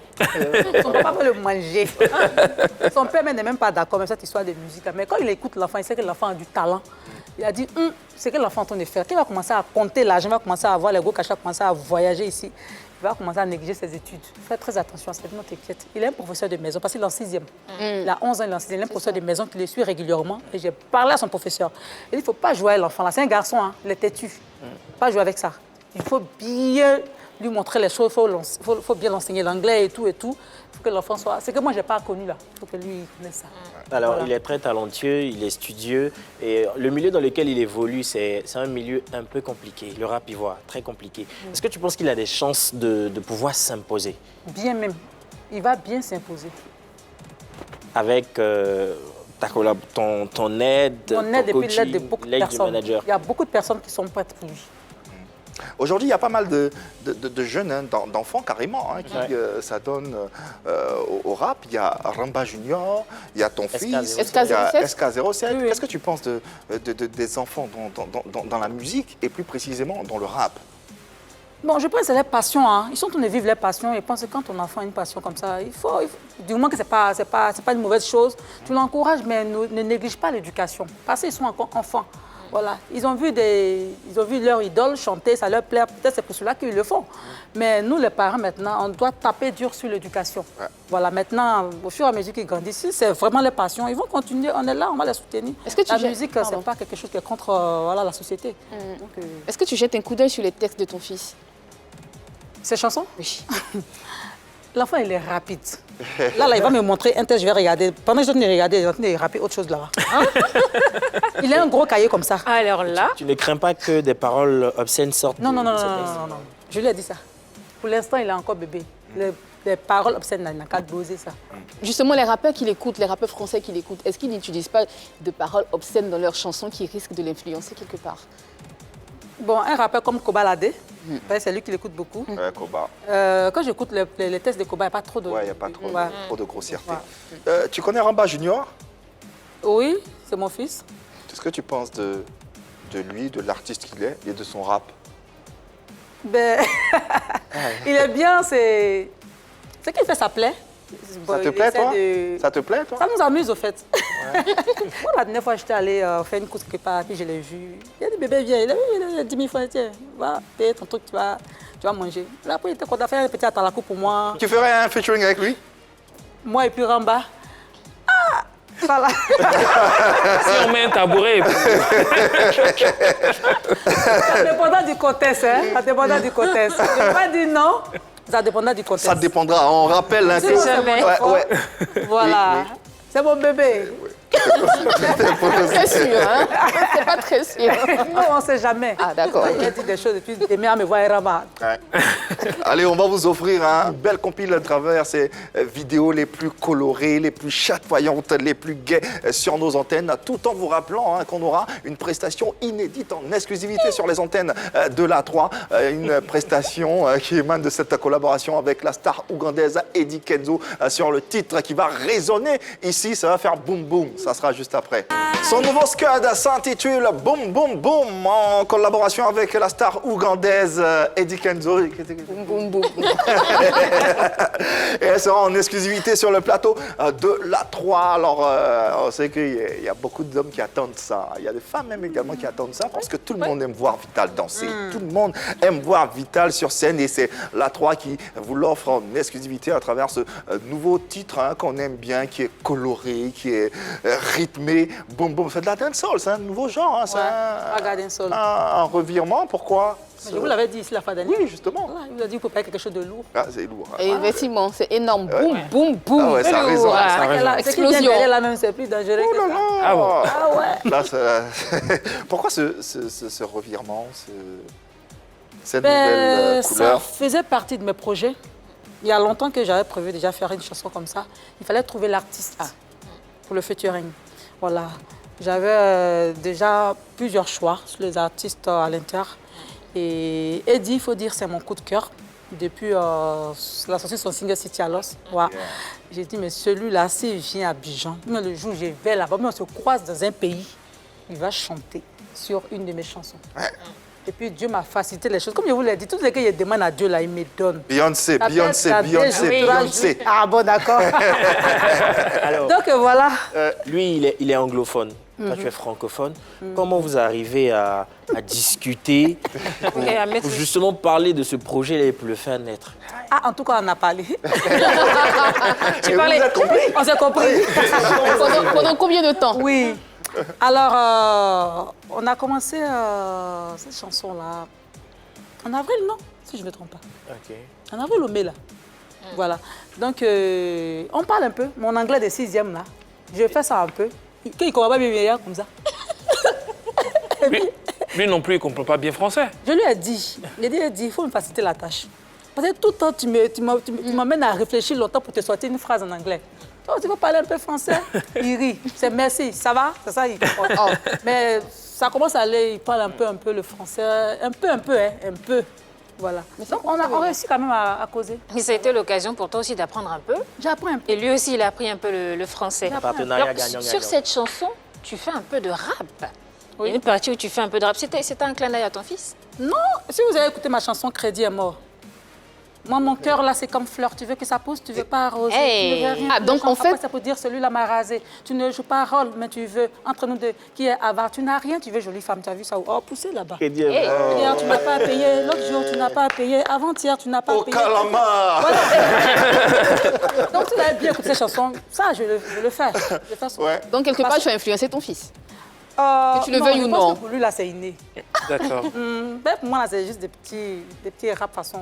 Son papa veut le manger. Son père n'est même pas d'accord avec cette histoire de musique. Mais quand il écoute l'enfant, il sait que l'enfant a du talent. Il a dit, c'est que l'enfant est en train de faire. Quand il va commencer à compter l'argent, il va commencer à avoir les gros cachets, il va commencer à voyager ici. Il va commencer à négliger ses études. Fais très attention à ça, non t'inquiète. Il est un professeur de maison parce qu'il est en 6e. Il a 11 ans, il est en 6e. Il est un professeur de maison qui le suit régulièrement. Et j'ai parlé à son professeur. Il dit, il ne faut pas jouer avec l'enfant là. C'est un garçon, hein. Il est têtu. Pas jouer avec ça. Il faut bien lui montrer les choses, il faut bien l'enseigner l'anglais et tout. Il faut que l'enfant soit... C'est que moi, je n'ai pas connu là. Il faut que lui connaisse ça.
Alors,
voilà.
Il est très talentueux, il est studieux. Et le milieu dans lequel il évolue, c'est un milieu un peu compliqué. Le rap ivoire, très compliqué. Est-ce que tu penses qu'il a des chances de pouvoir s'imposer?
Bien même. Il va bien s'imposer.
Avec ta ton aide,
Ton aide et puis l'aide de
coaching,
beaucoup de
l'aide du
personnes.
manager.
Il y a beaucoup de personnes qui sont prêtes pour lui.
Aujourd'hui, il y a pas mal de jeunes, hein, d'enfants carrément, hein, qui s'adonnent au rap. Il y a Ramba Junior, il y a ton fils, il y a SK07.
Oui.
Qu'est-ce que tu penses des enfants dans la musique et plus précisément dans le rap?
Bon, je pense que c'est leur passion. Hein. Ils sont en train de vivre leur passion. Et je pense que quand ton enfant a une passion comme ça, il faut du moment que ce n'est pas une mauvaise chose, tu l'encourages, mais ne néglige pas l'éducation. Parce qu'ils sont encore enfants. Voilà. Ils ont vu leur idole chanter, ça leur plaît. Peut-être c'est pour cela qu'ils le font. Mais nous, les parents, maintenant, on doit taper dur sur l'éducation. Ouais. Voilà. Maintenant, au fur et à mesure qu'ils grandissent, si c'est vraiment leur passion, ils vont continuer. On est là, on va les soutenir. La musique, ce n'est pas quelque chose qui est contre la société.
Est-ce que tu jettes un coup d'œil sur les textes de ton fils?
Ces chansons?
Oui.
L'enfant, il est rapide. Là, il va me montrer un texte, je vais regarder. Pendant que je vais regarder, il est en train de rapper autre chose là-bas. Hein? Il a un gros cahier comme ça.
Alors là...
Tu ne crains pas que des paroles obscènes sortent
non. Je lui ai dit ça. Pour l'instant, il est encore bébé. Les paroles obscènes, il n'a qu'à doser ça.
Justement, les rappeurs qu'il écoute, les rappeurs français qu'il écoute, est-ce qu'ils n'utilisent pas de paroles obscènes dans leurs chansons qui risquent de l'influencer quelque part?
Bon, un rappeur comme Kobalade, c'est lui qui l'écoute beaucoup.
Koba.
Quand j'écoute les textes de Koba, il n'y a pas trop de...
Ouais, il n'y a pas trop de grossièreté. Ouais. Tu connais Ramba Junior?
Oui, c'est mon fils.
Qu'est-ce que tu penses de lui, de l'artiste qu'il est et de son rap?
Ben, il est bien, c'est... Ce qu'il fait, ça plaît.
Ça te plaît, toi? Ça te plaît, toi?
Ça nous amuse, au fait. Ouais. Moi, la dernière fois, j'étais allée faire une course quelque part, puis je l'ai vu. Il y a des bébés viens, il a 10 000 francs, tiens, va payer ton truc, tu vas manger. Là, après, il était content de faire un petit atalakou pour moi.
Tu ferais un featuring avec lui?
Moi et puis Ramba. Ah! Voilà.
Si on met un tabouret...
Ça dépendra du contexte, hein? Ça dépendra du contexte. Je ne vais pas dire non. Ça dépendra du contexte.
Ça dépendra. On rappelle un peu.
Ouais. Voilà. Oui. C'est mon bébé.
Très sûr, hein? C'est pas très sûr.
Non, on ne sait jamais.
Ah, d'accord.
Il a dit des choses et puis des mères me voient Ramba.
Ouais. Allez, on va vous offrir une belle compile à travers ces vidéos les plus colorées, les plus chatoyantes, les plus gaies sur nos antennes, tout en vous rappelant qu'on aura une prestation inédite en exclusivité sur les antennes de la 3. Une prestation qui émane de cette collaboration avec la star ougandaise Eddie Kenzo sur le titre qui va résonner ici. Ça va faire boum boum. Ça sera juste après. Son nouveau scud s'intitule Boum Boum Boum en collaboration avec la star ougandaise Eddie Kenzo.
Boum boum boum.
Et elle sera en exclusivité sur le plateau de la 3. Alors, on sait qu'il y a beaucoup d'hommes qui attendent ça. Il y a des femmes même également qui attendent ça parce que tout le monde aime voir Vital danser. Tout le monde aime voir Vital sur scène et c'est la 3 qui vous l'offre en exclusivité à travers ce nouveau titre qu'on aime bien, qui est coloré, qui est rythmé. Boum boum, c'est de la dancehall, c'est un nouveau genre. Hein, c'est un revirement, pourquoi?
Je vous l'avais dit ici la fois dernière.
Oui, justement.
Voilà, il vous a dit qu'il faut pas quelque chose de lourd.
Ah, c'est lourd.
Et effectivement, c'est énorme. Boum, boum, boum.
Ah ouais, ça résonne.
Explosion. Là même, c'est plus dangereux que ça.
Ah bon?
Ah ouais.
Là, pourquoi ce revirement, cette nouvelle couleur?
Ça faisait partie de mes projets. Il y a longtemps que j'avais prévu déjà faire une chanson comme ça. Il fallait trouver l'artiste pour le featuring. Voilà. J'avais déjà plusieurs choix sur les artistes à l'intérieur. Et Eddie, il faut dire, c'est mon coup de cœur. Depuis la sortie de son single City Alos. Ouais. J'ai dit, mais celui-là, s'il vient à Abidjan, même le jour où je vais là-bas, même on se croise dans un pays, il va chanter sur une de mes chansons. Ouais. Et puis Dieu m'a facilité les choses. Comme je vous l'ai dit, tout ce que je demande à Dieu, là, il me donne.
Beyoncé.
Ah bon, d'accord. Donc voilà.
Lui, il est anglophone. Toi, tu es francophone. Comment vous arrivez à discuter pour justement parler de ce projet-là et pour le faire naître?
Ah, en tout cas, on a parlé.
Tu parlais.
On s'est compris.
Pendant combien de temps?
Oui. Alors, on a commencé cette chanson-là en avril, non? Si je ne me trompe pas.
Ok.
En avril ou mai, là. Voilà. Donc, on parle un peu. Mon anglais de 6e, là, je fais ça un peu. Quand il ne comprend pas bien comme ça.
Lui non plus, il ne comprend pas bien français.
Je lui ai dit, il faut me faciliter la tâche. Parce que tout le temps, tu m'amènes à réfléchir longtemps pour te sortir une phrase en anglais. Oh, tu veux parler un peu français? Il rit. C'est merci, ça va? C'est ça, il comprend. Mais ça commence à aller, il parle un peu le français. Un peu, hein, un peu. Voilà. Donc, on a réussi quand même à causer.
Et ça a été l'occasion pour toi aussi d'apprendre un peu.
J'apprends un peu.
Et lui aussi, il a appris un peu le français.
Partenariat
Alors,
gagnant-gagnant.
sur cette chanson, tu fais un peu de rap.
Oui.
Il y a une partie où tu fais un peu de rap. C'était un clin d'œil à ton fils?
Non, si vous avez écouté ma chanson Crédit est mort. Moi, mon cœur, là, c'est comme fleur. Tu veux que ça pousse, tu veux pas arroser.
Hey.
Tu veux rien.
Ah, donc, en fait-
Après, ça peut dire, celui-là m'a rasé. Tu ne joues pas rôle, mais tu veux, entre nous deux, qui est avare. Tu n'as rien, tu veux jolie femme. Tu as vu ça? Oh, poussez là-bas.
Crédit est
Hey.
mort.
Hier, tu n'as pas à payer. L'autre jour, tu n'as pas à payer. Avant-hier, tu n'as pas à
Au
payer.
calamar.
Voilà. Donc, tu l'avais bien écouté cette chanson. Ça, je le fais. Je fais ça.
Ouais.
Donc, quelque part, tu as influencé ton fils.
Que
tu le veuilles ou non.
Pour lui, là, c'est inné.
D'accord.
Ben, pour moi, là, c'est juste des petits rap façon.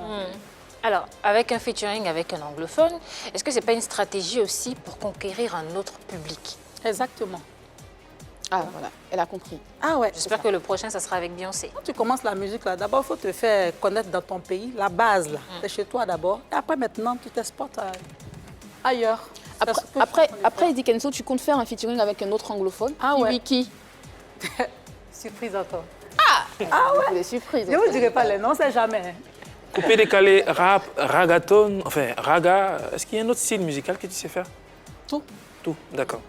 Alors, avec un featuring avec un anglophone, est-ce que c'est pas une stratégie aussi pour conquérir un autre public?
Exactement.
Ah, voilà, elle a compris.
Ah ouais.
J'espère que le prochain, ça sera avec Beyoncé.
Quand tu commences la musique, là, d'abord, il faut te faire connaître dans ton pays, la base, là. C'est chez toi d'abord. Et après, maintenant, tu t'exportes ailleurs.
Après Eddie Kenzo, tu comptes faire un featuring avec un autre anglophone?
Ah ouais.
Oui, qui?
Surprise encore.
Des surprises.
Je ne vous dirai pas les noms, c'est jamais.
Coupé, décalé, rap, ragaton, enfin raga. Est-ce qu'il y a un autre style musical que tu sais faire?
Tout.
Tout, d'accord.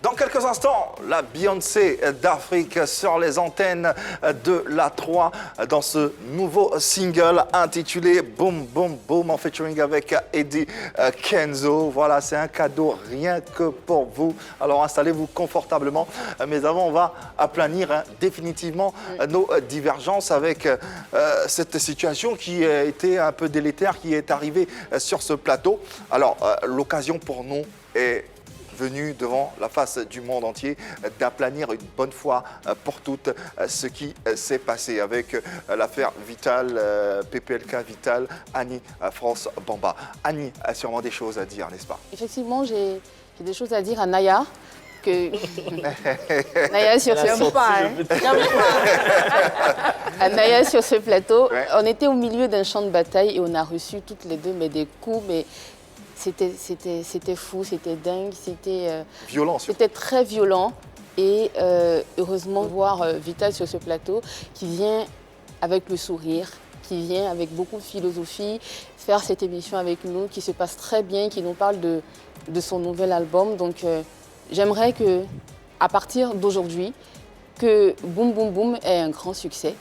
Dans quelques instants, la Beyoncé d'Afrique sur les antennes de la 3 dans ce nouveau single intitulé Boom Boom Boom en featuring avec Eddie Kenzo. Voilà, c'est un cadeau rien que pour vous. Alors installez-vous confortablement. Mais avant, on va aplanir définitivement nos divergences avec cette situation qui a été un peu délétère, qui est arrivée sur ce plateau. Alors, l'occasion pour nous est venu devant la face du monde entier d'aplanir une bonne fois pour toutes ce qui s'est passé avec l'affaire Vital, PPLK Vital, Annie France Bamba. Annie a sûrement des choses à dire, n'est-ce pas?
Effectivement, j'ai des choses à dire à Naya. Que... Naya sur à Naya sur ce plateau.
Ouais.
On était au milieu d'un champ de bataille et on a reçu toutes les deux mais des coups. Mais c'était fou, c'était dingue,
Violent, surtout.
c'était très violent. Et heureusement, voir Vital sur ce plateau qui vient avec le sourire, qui vient avec beaucoup de philosophie, faire cette émission avec nous, qui se passe très bien, qui nous parle de son nouvel album. Donc j'aimerais que, à partir d'aujourd'hui, que Boom Boom Boom ait un grand succès.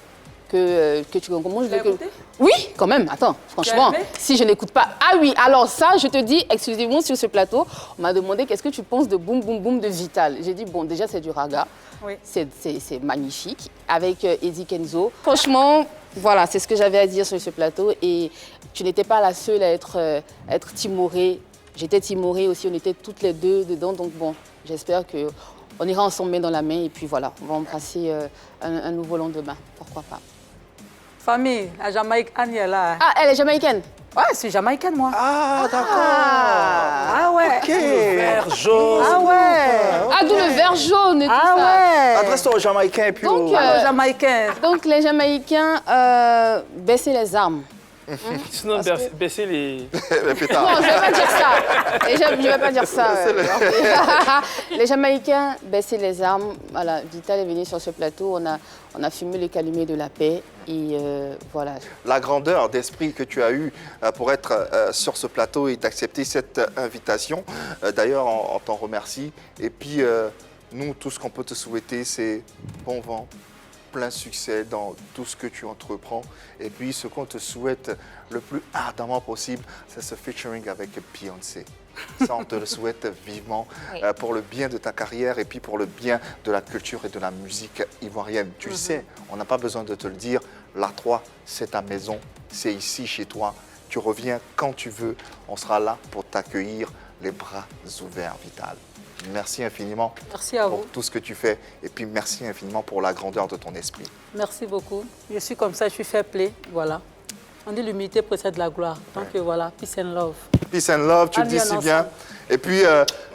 Que tu comment je veux que... Oui, quand même, attends, franchement, si je n'écoute pas... Ah oui, alors ça, je te dis, exclusivement sur ce plateau, on m'a demandé qu'est-ce que tu penses de Boom Boom Boom de Vital. J'ai dit, bon, déjà, c'est du raga, c'est magnifique, avec Eddie Kenzo. Franchement, voilà, c'est ce que j'avais à dire sur ce plateau et tu n'étais pas la seule à être timorée. J'étais timorée aussi, on était toutes les deux dedans, donc bon, j'espère qu'on ira ensemble main dans la main et puis voilà, on va embrasser un nouveau lendemain, pourquoi pas.
Famille, la Jamaïque, Annie est là.
Ah, elle est jamaïcaine?
Ouais, je suis jamaïcaine, moi.
Ah, d'accord.
Ah ouais.
Ok.
Vert, jaune.
Ah ouais.
Ah, d'où le vert jaune et tout
Ah
ça.
ouais.
Adresse-toi aux Jamaïcains et puis
Donc,
aux...
Alors, Jamaïcain.
Donc les Jamaïcains, baissez les armes.
Sinon, baisser les...
les pétards.
Non, je ne vais pas dire ça. Je ne vais pas dire ça. Les Jamaïcains, baissez les armes. Voilà, Vital est venu sur ce plateau. On a fumé les calumet de la paix. Et voilà.
La grandeur d'esprit que tu as eue pour être sur ce plateau et d'accepter cette invitation. D'ailleurs, on t'en remercie. Et puis, nous, tout ce qu'on peut te souhaiter, c'est bon vent, plein succès dans tout ce que tu entreprends. Et puis, ce qu'on te souhaite le plus ardemment possible, c'est ce featuring avec Beyoncé. Ça, on te le souhaite vivement pour le bien de ta carrière et puis pour le bien de la culture et de la musique ivoirienne. Tu sais, on n'a pas besoin de te le dire, la 3, c'est ta maison, c'est ici chez toi. Tu reviens quand tu veux, on sera là pour t'accueillir les bras ouverts, Vital. Merci infiniment pour tout ce que tu fais et puis merci infiniment pour la grandeur de ton esprit.
Merci beaucoup. Je suis comme ça, je suis fair play, voilà. On dit l'humilité précède la gloire. Donc voilà, peace and love.
Peace and love, tu le dis si bien. Et puis,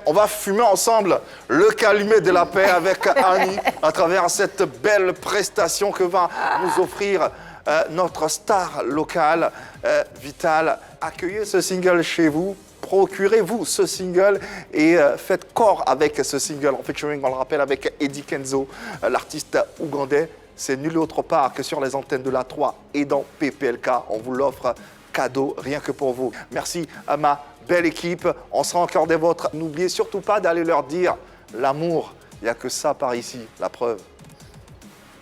on va fumer ensemble le calumet de la paix avec Annie à travers cette belle prestation que va nous offrir notre star locale, Vital. Accueillez ce single chez vous. procurez-vous ce single et faites corps avec ce single en featuring, on le rappelle, avec Eddie Kenzo, l'artiste ougandais. C'est nulle autre part que sur les antennes de la 3 et dans PPLK. On vous l'offre cadeau rien que pour vous. Merci à ma belle équipe. On sera encore des vôtres. N'oubliez surtout pas d'aller leur dire l'amour. Il n'y a que ça par ici, la preuve.